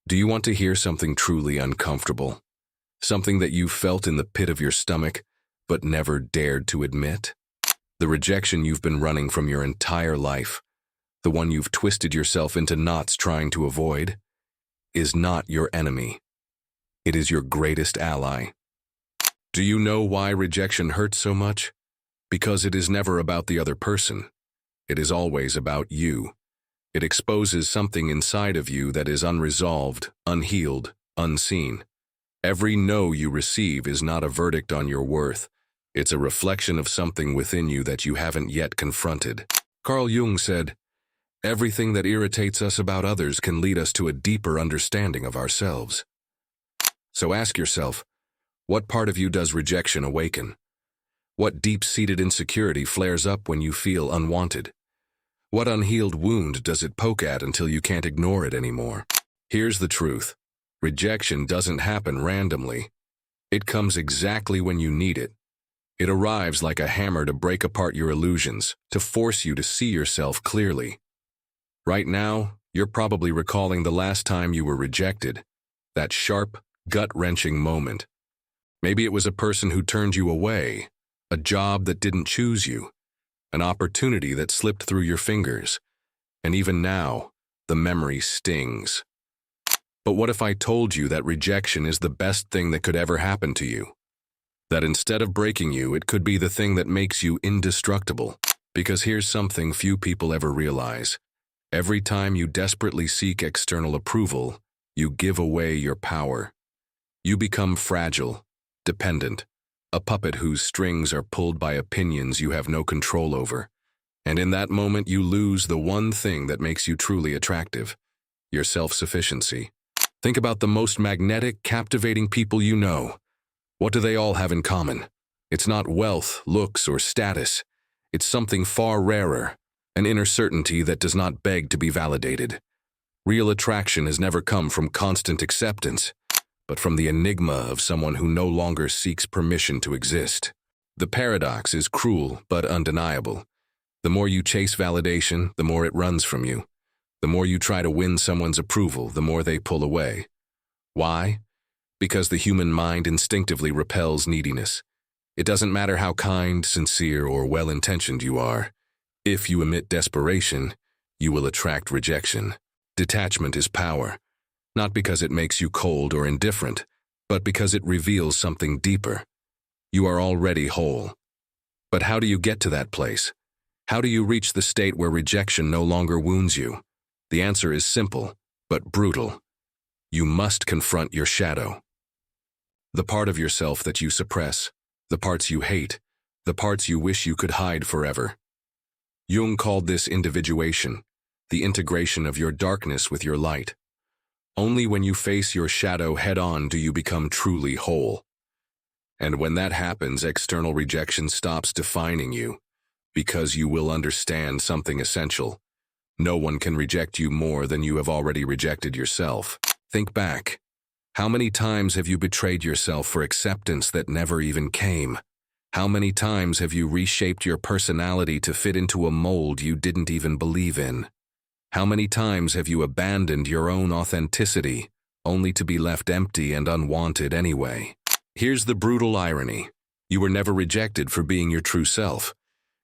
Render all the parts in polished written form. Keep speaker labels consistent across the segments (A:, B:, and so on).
A: Do you want to hear something truly uncomfortable? Something that you felt in the pit of your stomach, but never dared to admit? The rejection you've been running from your entire life, the one you've twisted yourself into knots trying to avoid, is not your enemy. It is your greatest ally. Do you know why rejection hurts so much? Because it is never about the other person. It is always about you. It exposes something inside of you that is unresolved, unhealed, unseen. Every no you receive is not a verdict on your worth. It's a reflection of something within you that you haven't yet confronted. Carl Jung said, "Everything that irritates us about others can lead us to a deeper understanding of ourselves." So ask yourself, what part of you does rejection awaken? What deep-seated insecurity flares up when you feel unwanted? What unhealed wound does it poke at until you can't ignore it anymore? Here's the truth. Rejection doesn't happen randomly. It comes exactly when you need it. It arrives like a hammer to break apart your illusions, to force you to see yourself clearly. Right now, you're probably recalling the last time you were rejected, that sharp, gut-wrenching moment. Maybe it was a person who turned you away, a job that didn't choose you, an opportunity that slipped through your fingers. And even now, the memory stings. But what if I told you that rejection is the best thing that could ever happen to you? That instead of breaking you, it could be the thing that makes you indestructible. Because here's something few people ever realize. Every time you desperately seek external approval, you give away your power. You become fragile, dependent, a puppet whose strings are pulled by opinions you have no control over. And in that moment, you lose the one thing that makes you truly attractive, your self-sufficiency. Think about the most magnetic, captivating people you know. What do they all have in common? It's not wealth, looks, or status. It's something far rarer, an inner certainty that does not beg to be validated. Real attraction has never come from constant acceptance, but from the enigma of someone who no longer seeks permission to exist. The paradox is cruel but undeniable. The more you chase validation, the more it runs from you. The more you try to win someone's approval, the more they pull away. Why? Because the human mind instinctively repels neediness. It doesn't matter how kind, sincere, or well-intentioned you are. If you emit desperation, you will attract rejection. Detachment is power. Not because it makes you cold or indifferent, but because it reveals something deeper. You are already whole. But how do you get to that place? How do you reach the state where rejection no longer wounds you? The answer is simple, but brutal. You must confront your shadow. The part of yourself that you suppress, the parts you hate, the parts you wish you could hide forever. Jung called this individuation, the integration of your darkness with your light. Only when you face your shadow head-on do you become truly whole. And when that happens, external rejection stops defining you, because you will understand something essential. No one can reject you more than you have already rejected yourself. Think back. How many times have you betrayed yourself for acceptance that never even came? How many times have you reshaped your personality to fit into a mold you didn't even believe in? How many times have you abandoned your own authenticity, only to be left empty and unwanted anyway? Here's the brutal irony. You were never rejected for being your true self.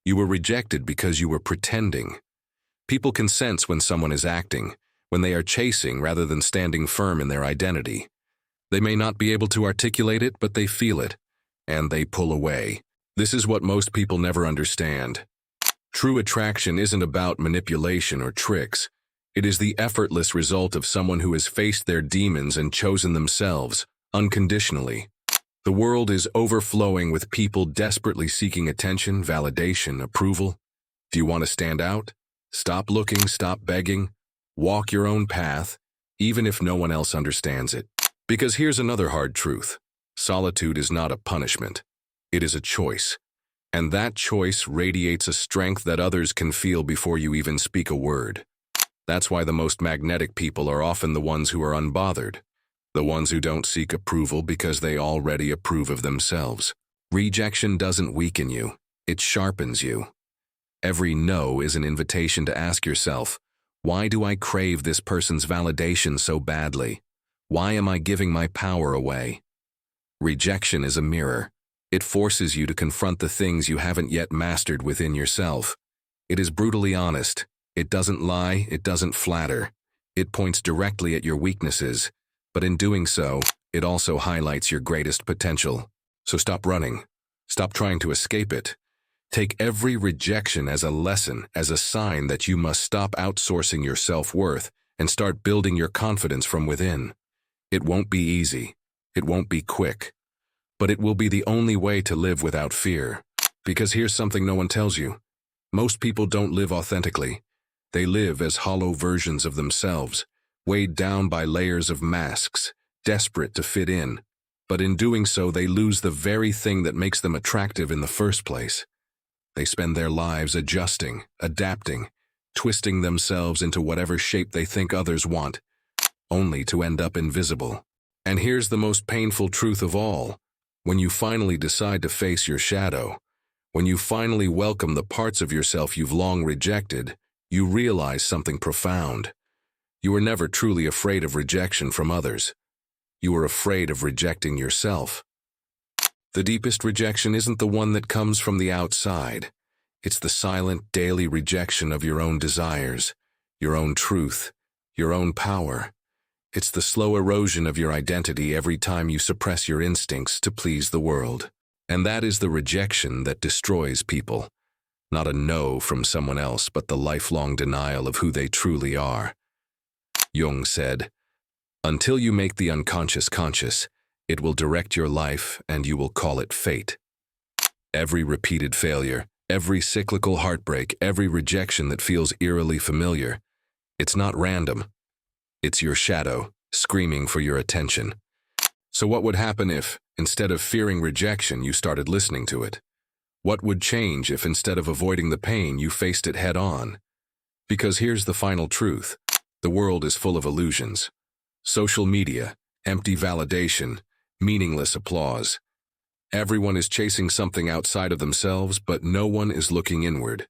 A: You were rejected because you were pretending. People can sense when someone is acting, when they are chasing rather than standing firm in their identity. They may not be able to articulate it, but they feel it, and they pull away. This is what most people never understand. True attraction isn't about manipulation or tricks. It is the effortless result of someone who has faced their demons and chosen themselves, unconditionally. The world is overflowing with people desperately seeking attention, validation, approval. Do you want to stand out? Stop looking, stop begging. Walk your own path, even if no one else understands it. Because here's another hard truth. Solitude is not a punishment. It is a choice. And that choice radiates a strength that others can feel before you even speak a word. That's why the most magnetic people are often the ones who are unbothered, the ones who don't seek approval because they already approve of themselves. Rejection doesn't weaken you, it sharpens you. Every no is an invitation to ask yourself, why do I crave this person's validation so badly? Why am I giving my power away? Rejection is a mirror. It forces you to confront the things you haven't yet mastered within yourself. It is brutally honest. It doesn't lie, it doesn't flatter. It points directly at your weaknesses, but in doing so, it also highlights your greatest potential. So stop running. Stop trying to escape it. Take every rejection as a lesson, as a sign that you must stop outsourcing your self-worth and start building your confidence from within. It won't be easy. It won't be quick. But it will be the only way to live without fear. Because here's something no one tells you. Most people don't live authentically. They live as hollow versions of themselves, weighed down by layers of masks, desperate to fit in. But in doing so, they lose the very thing that makes them attractive in the first place. They spend their lives adjusting, adapting, twisting themselves into whatever shape they think others want, only to end up invisible. And here's the most painful truth of all. When you finally decide to face your shadow, when you finally welcome the parts of yourself you've long rejected, you realize something profound. You were never truly afraid of rejection from others. You were afraid of rejecting yourself. The deepest rejection isn't the one that comes from the outside. It's the silent, daily rejection of your own desires, your own truth, your own power. It's the slow erosion of your identity every time you suppress your instincts to please the world. And that is the rejection that destroys people. Not a no from someone else, but the lifelong denial of who they truly are. Jung said, "Until you make the unconscious conscious, it will direct your life and you will call it fate." Every repeated failure, every cyclical heartbreak, every rejection that feels eerily familiar, it's not random. It's your shadow, screaming for your attention. So what would happen if, instead of fearing rejection, you started listening to it? What would change if, instead of avoiding the pain, you faced it head on? Because here's the final truth. The world is full of illusions. Social media, empty validation, meaningless applause. Everyone is chasing something outside of themselves, but no one is looking inward.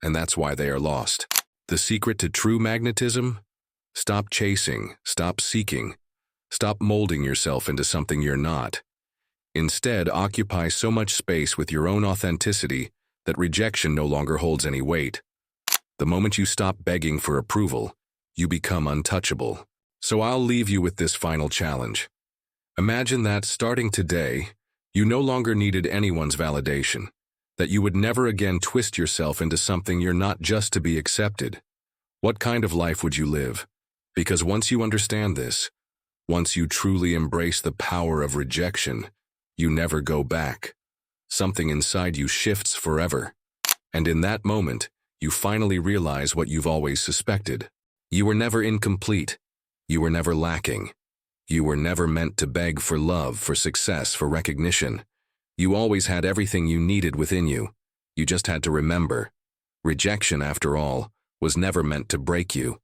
A: And that's why they are lost. The secret to true magnetism? Stop chasing, stop seeking, stop molding yourself into something you're not. Instead, occupy so much space with your own authenticity that rejection no longer holds any weight. The moment you stop begging for approval, you become untouchable. So I'll leave you with this final challenge. Imagine that, starting today, you no longer needed anyone's validation, that you would never again twist yourself into something you're not just to be accepted. What kind of life would you live? Because once you understand this, once you truly embrace the power of rejection, you never go back. Something inside you shifts forever. And in that moment, you finally realize what you've always suspected. You were never incomplete. You were never lacking. You were never meant to beg for love, for success, for recognition. You always had everything you needed within you. You just had to remember. Rejection, after all, was never meant to break you.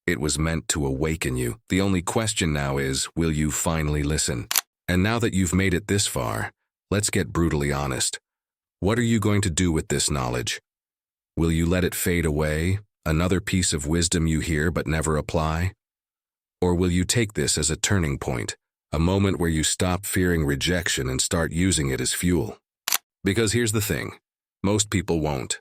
A: It was meant to awaken you. The only question now is, will you finally listen? And now that you've made it this far, let's get brutally honest. What are you going to do with this knowledge? Will you let it fade away, another piece of wisdom you hear but never apply? Or will you take this as a turning point, a moment where you stop fearing rejection and start using it as fuel? Because here's the thing, most people won't.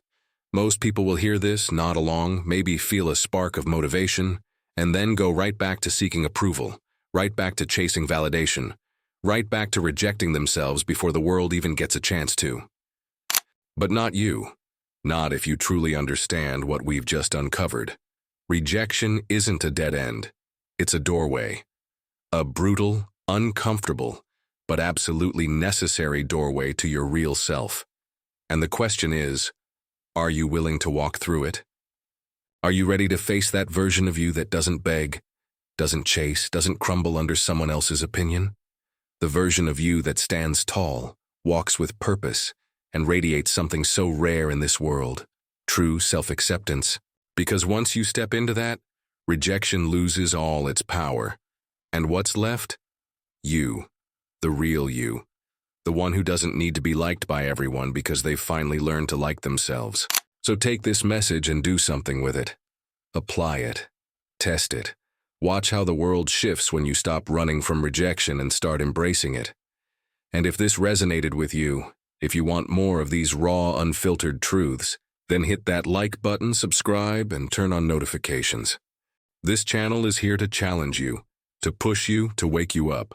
A: Most people will hear this, nod along, maybe feel a spark of motivation, and then go right back to seeking approval, right back to chasing validation, right back to rejecting themselves before the world even gets a chance to. But not you. Not if you truly understand what we've just uncovered. Rejection isn't a dead end. It's a doorway. A brutal, uncomfortable, but absolutely necessary doorway to your real self. And the question is, are you willing to walk through it? Are you ready to face that version of you that doesn't beg, doesn't chase, doesn't crumble under someone else's opinion? The version of you that stands tall, walks with purpose, and radiates something so rare in this world, true self-acceptance. Because once you step into that, rejection loses all its power. And what's left? You, the real you. The one who doesn't need to be liked by everyone because they've finally learned to like themselves. So take this message and do something with it. Apply it. Test it. Watch how the world shifts when you stop running from rejection and start embracing it. And if this resonated with you, if you want more of these raw, unfiltered truths, then hit that like button, subscribe, and turn on notifications. This channel is here to challenge you, to push you, to wake you up.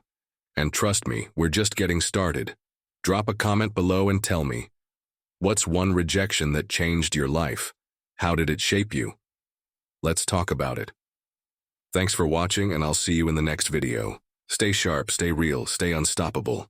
A: And trust me, we're just getting started. Drop a comment below and tell me, what's one rejection that changed your life? How did it shape you? Let's talk about it. Thanks for watching, and I'll see you in the next video. Stay sharp, stay real, stay unstoppable.